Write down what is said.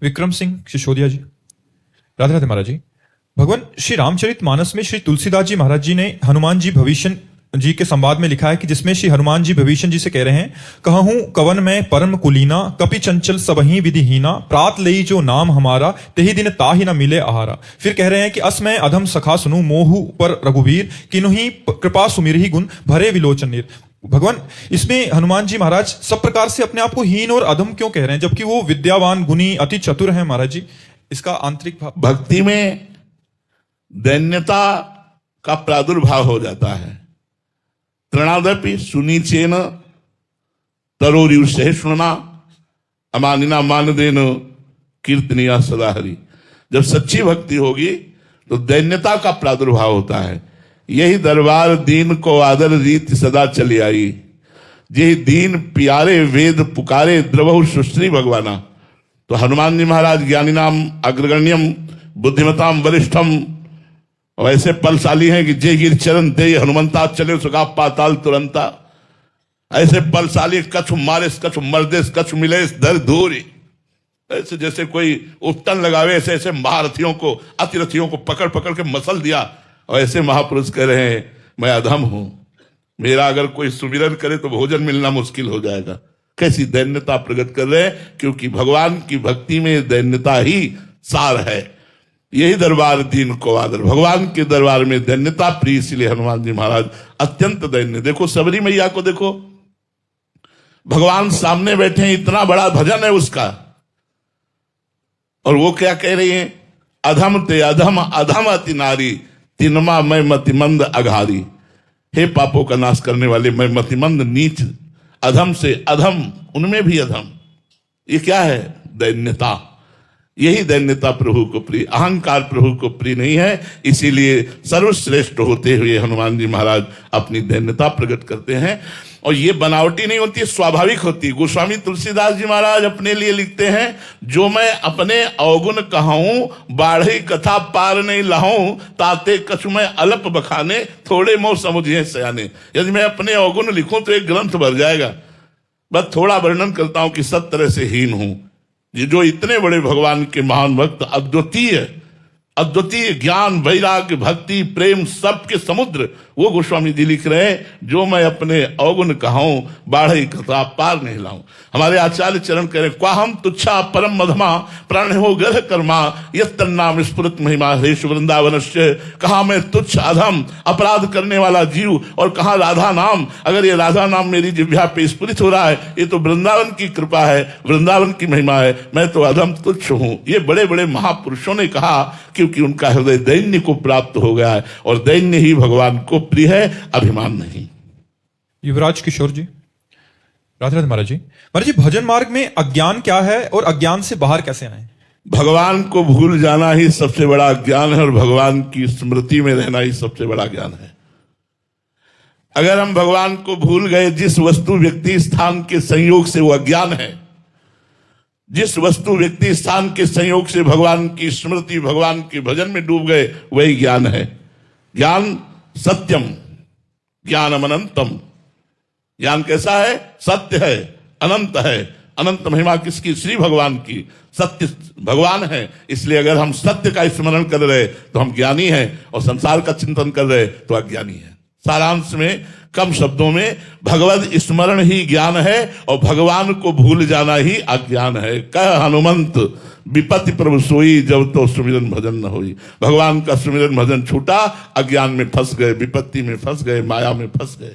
विक्रम सिंह सिसोदिया जी। राधे राधे महाराज जी। भगवान श्री रामचरित मानस में श्री तुलसीदास जी महाराज जी ने हनुमान जी भविष्य जी के संवाद में लिखा है कि जिसमें श्री हनुमान जी भविष्य जी से कह रहे हैं, कहूं कवन में परम कुलीना, कपि चंचल सबही विधिहीना, प्रात लई जो नाम हमारा, तेहि दिन ताहि न मिले आहारा। फिर कह रहे हैं कि अस मैं अधम सखा सुनु, मोहु पर रघुवीर, किन्हीं कृपा सुमिरहि गुण, भरे विलोचन नीर। भगवान इसमें हनुमान जी महाराज सब प्रकार से अपने आप को हीन और अधम क्यों कह रहे हैं, जबकि वो विद्यावान, गुणी, अति चतुर हैं महाराज जी? इसका आंतरिक भाव। भक्ति में दैन्यता का प्रादुर्भाव हो जाता है। तृणादपि सुनीचेन तरोरिव सहिष्णुना, अमानिना मानदेन कीर्तनिया सदा हरि। जब सच्ची भक्ति होगी तो दैन्यता का प्रादुर्भाव होता है। यही दरबार दीन को आदर रीत सदा चली आई, यही दीन प्यारे वेद पुकारे द्रवहु सुश्री भगवाना। तो हनुमान जी महाराज ज्ञानी नाम अग्रगण्यम बुद्धिमताम वरिष्ठम, वैसे बलशाली हैं कि जय गिर चरण दे हनुमंता, चले सुगा पाताल तुरंता। ऐसे बलशाली, कछु मारिस कछु मर्देस कछु मिलेस धर धूरी। ऐसे जैसे कोई उपटन लगावे, ऐसे ऐसे महारथियों को, अतिरथियों को पकड़ पकड़ के मसल दिया। और ऐसे महापुरुष कह रहे हैं मैं अधम हूं, मेरा अगर कोई सुमिरन करे तो भोजन मिलना मुश्किल हो जाएगा। कैसी दैन्यता प्रकट कर रहे हैं, क्योंकि भगवान की भक्ति में दैन्यता ही सार है। यही दरबार दीन को आदर, भगवान के दरबार में दैन्यता प्रिय, इसलिए हनुमान जी महाराज अत्यंत दैन्य। देखो सबरी मैया को देखो, भगवान सामने बैठे हैं, इतना बड़ा भजन है उसका, और वो क्या कह रही है, अधम ते अधम अधम अति नारी, तिनमा मैं मतिमंद अघारी। हे पापों का नाश करने वाले, मैं मतिमंद नीच, अधम से अधम, उनमें भी अधम। ये क्या है? दैन्यता। यही दैन्यता प्रभु को प्रिय, अहंकार प्रभु को प्रिय नहीं है। इसीलिए सर्वश्रेष्ठ होते हुए हनुमान जी महाराज अपनी दैन्यता प्रकट करते हैं। और ये बनावटी नहीं होती, स्वाभाविक होती। गोस्वामी तुलसीदास जी महाराज अपने लिए लिखते हैं, जो मैं अपने अवगुण कहूं, बाढ़ी कथा पार नहीं लाऊं, ताते कछु मैं अल्प बखाने, थोड़े मोह समुझिए सयाने। यदि मैं अपने अवगुण लिखूं तो एक ग्रंथ भर जाएगा। बस थोड़ा वर्णन करता हूं कि सब तरह से हीन हूं। ये जो इतने बड़े भगवान के महान भक्त, अद्वितीय अद्वितीय ज्ञान, वैराग्य, भक्ति, प्रेम, सबके समुद्र, वो गोस्वामी जी लिख रहे हैं, जो मैं अपने अवगुण कहूं, बाढ़ी कथा पार नहीं लाऊं। हमारे आचार्य चरण कह रहे, क्वाहम तुच्छा परम मधमा, प्राण हो ग्रह कर्मा, यत्तन्नाम स्फुरत महिमा हरेश वृंदावनस्य। कहा मैं तुच्छ अधम अपराध करने वाला जीव, और कहा राधा नाम। अगर ये राधा नाम मेरी जिह्वा पे स्फुरित हो रहा है, ये तो वृंदावन की कृपा है, वृंदावन की महिमा है, मैं तो अधम तुच्छ हूं। ये बड़े बड़े महापुरुषों ने कहा, क्योंकि उनका हृदय दैन्य को प्राप्त हो गया है, और दैन्य ही भगवान को प्रिय है, अभिमान नहीं। युवराज किशोर जी। राधे राधे महाराज जी। महाराज जी, भजन मार्ग में अज्ञान क्या है और अज्ञान से बाहर कैसे आए? भगवान को भूल जाना ही सबसे बड़ा ज्ञान है, और भगवान की स्मृति में रहना ही सबसे बड़ा ज्ञान है। अगर हम भगवान को भूल गए, जिस वस्तु व्यक्ति स्थान के संयोग से वो अज्ञान है, जिस वस्तु व्यक्ति स्थान के संयोग से भगवान की स्मृति, भगवान के भजन में डूब गए, वही ज्ञान है। ज्ञान सत्यम ज्ञानम अनंतम। ज्ञान कैसा है? सत्य है, अनंत है। अनंत महिमा किसकी? श्री भगवान की। सत्य भगवान है, इसलिए अगर हम सत्य का स्मरण कर रहे तो हम ज्ञानी हैं, और संसार का चिंतन कर रहे तो अज्ञानी है। सारांश में, कम शब्दों में, भगवत स्मरण ही ज्ञान है, और भगवान को भूल जाना ही अज्ञान है। कह हनुमंत विपत्ति प्रभु सोई, जब तो सुमिरन भजन न होई। भगवान का सुमिरन भजन छूटा, अज्ञान में फंस गए, विपत्ति में फंस गए, माया में फंस गए।